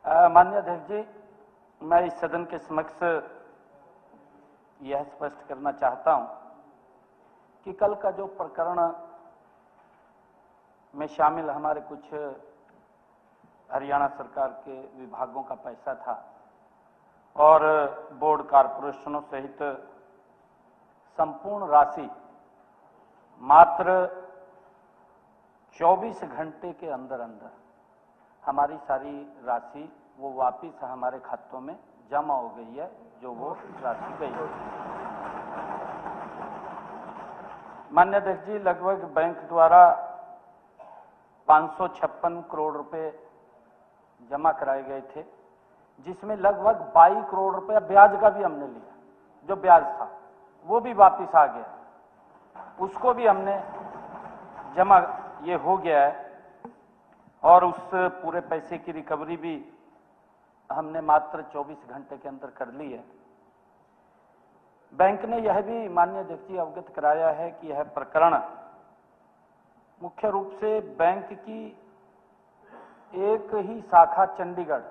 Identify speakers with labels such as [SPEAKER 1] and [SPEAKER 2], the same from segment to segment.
[SPEAKER 1] माननीय अध्यक्ष जी, मैं इस सदन के समक्ष यह स्पष्ट करना चाहता हूं कि कल का जो प्रकरण में शामिल हमारे कुछ हरियाणा सरकार के विभागों का पैसा था और बोर्ड कारपोरेशनों सहित संपूर्ण राशि मात्र 24 घंटे के अंदर अंदर हमारी सारी राशि वो वापिस हमारे खातों में जमा हो गई है, जो वो राशि गई है। माननीय अध्यक्ष जी, लगभग बैंक द्वारा 556 करोड़ रुपए जमा कराए गए थे, जिसमें लगभग 22 करोड़ रुपया ब्याज का भी हमने लिया। जो ब्याज था वो भी वापिस आ गया, उसको भी हमने जमा, ये हो गया है। और उस पूरे पैसे की रिकवरी भी हमने मात्र 24 घंटे के अंदर कर ली है। बैंक ने यह भी माननीय अध्यक्ष जी अवगत कराया है कि यह प्रकरण मुख्य रूप से बैंक की एक ही शाखा चंडीगढ़,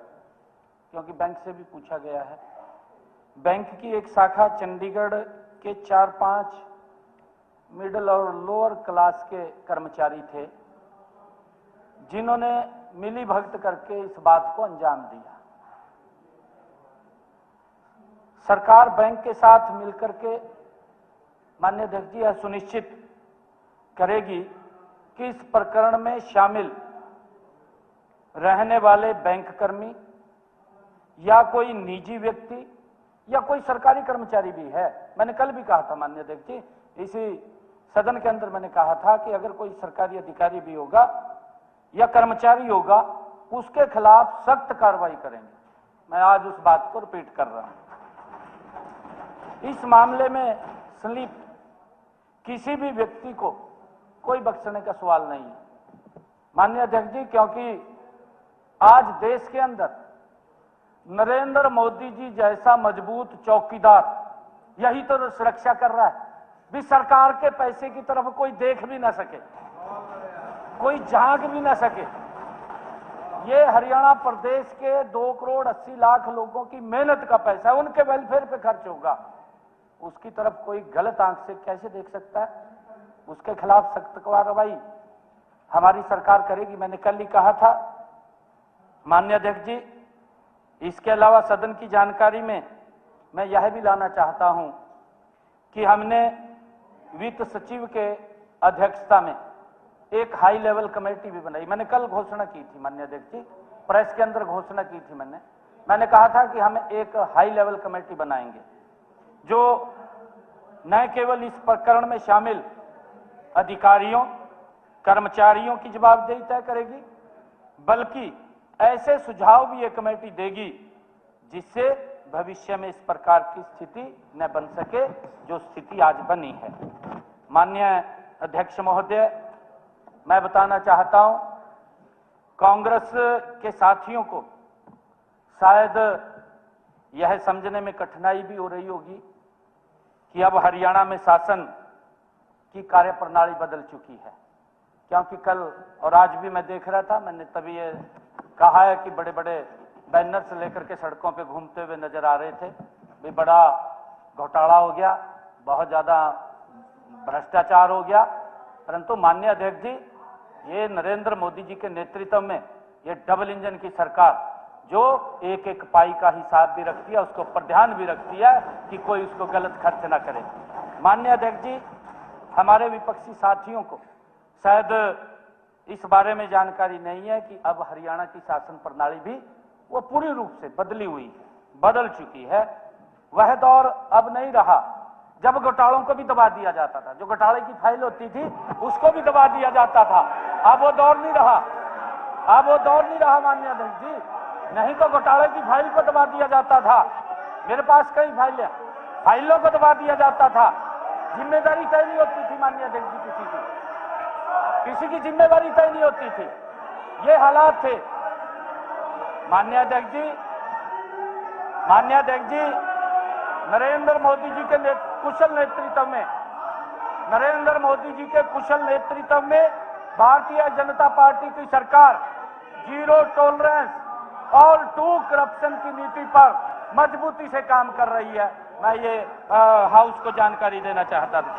[SPEAKER 1] क्योंकि बैंक से भी पूछा गया है, बैंक की एक शाखा चंडीगढ़ के 4-5 मिडिल और लोअर क्लास के कर्मचारी थे, जिन्होंने मिली भगत करके इस बात को अंजाम दिया। सरकार बैंक के साथ मिलकर के माननीय अध्यक्ष जी यह सुनिश्चित करेगी कि इस प्रकरण में शामिल रहने वाले बैंक कर्मी या कोई निजी व्यक्ति या कोई सरकारी कर्मचारी भी है। मैंने कल भी कहा था माननीय अध्यक्ष जी, इसी सदन के अंदर मैंने कहा था कि अगर कोई सरकारी अधिकारी भी होगा या कर्मचारी होगा, उसके खिलाफ सख्त कार्रवाई करेंगे। मैं आज उस बात को रिपीट कर रहा हूं। इस मामले में संलिप्त किसी भी व्यक्ति को कोई बख्शने का सवाल नहीं है माननीय अध्यक्ष जी, क्योंकि आज देश के अंदर नरेंद्र मोदी जी जैसा मजबूत चौकीदार यही तो सुरक्षा कर रहा है। भी सरकार के पैसे की तरफ कोई देख भी ना सके, कोई झांक भी ना सके। ये हरियाणा प्रदेश के 2 करोड़ 80 लाख लोगों की मेहनत का पैसा है, उनके वेलफेयर पे खर्च होगा, उसकी तरफ कोई गलत आंख से कैसे देख सकता है? उसके खिलाफ सख्त कार्रवाई हमारी सरकार करेगी। मैंने कल ही कहा था माननीय अध्यक्ष जी। इसके अलावा सदन की जानकारी में मैं यह भी लाना चाहता हूं कि हमने वित्त सचिव के अध्यक्षता में एक हाई लेवल कमेटी भी बनाई। मैंने कल घोषणा की थी माननीय अध्यक्ष जी, प्रेस के अंदर घोषणा की थी मैंने कहा था कि हम एक हाई लेवल कमेटी बनाएंगे जो न केवल इस प्रकरण में शामिल अधिकारियों कर्मचारियों की जवाबदेही तय करेगी, बल्कि ऐसे सुझाव भी ये कमेटी देगी जिससे भविष्य में इस प्रकार की स्थिति न बन सके जो स्थिति आज बनी है। माननीय अध्यक्ष महोदय, मैं बताना चाहता हूं, कांग्रेस के साथियों को शायद यह समझने में कठिनाई भी हो रही होगी कि अब हरियाणा में शासन की कार्यप्रणाली बदल चुकी है, क्योंकि कल और आज भी मैं देख रहा था, मैंने तभी ये कहा है कि बड़े बड़े बैनर्स लेकर के सड़कों पे घूमते हुए नजर आ रहे थे। भी बड़ा घोटाला हो गया, बहुत ज्यादा भ्रष्टाचार हो गया। परंतु माननीय अध्यक्ष जी, ये नरेंद्र मोदी जी के नेतृत्व में ये डबल इंजन की सरकार जो एक एक पाई का हिसाब भी रखती है, उसके ऊपर ध्यान भी रखती है कि कोई उसको गलत खर्च ना करे। माननीय अध्यक्ष जी, हमारे विपक्षी साथियों को शायद इस बारे में जानकारी नहीं है कि अब हरियाणा की शासन प्रणाली भी वो पूरी रूप से बदली हुई है, बदल चुकी है। वह दौर अब नहीं रहा जब घोटालों को भी दबा दिया जाता था, जो घोटाले की फाइल होती थी उसको भी दबा दिया जाता था। अब वो दौर नहीं रहा, अब वो दौर नहीं रहा माननीय अध्यक्ष जी। नहीं तो घोटाले की फाइल को दबा दिया जाता था, मेरे पास कई फाइलों को दबा दिया जाता था, जिम्मेदारी तय नहीं होती थी माननीय अध्यक्ष जी, किसी की जिम्मेदारी तय नहीं होती थी। ये हालात थे माननीय अध्यक्ष जी। नरेंद्र मोदी जी के कुशल नेतृत्व में भारतीय जनता पार्टी की सरकार zero tolerance all to corruption की नीति पर मजबूती से काम कर रही है। मैं ये हाउस को जानकारी देना चाहता था।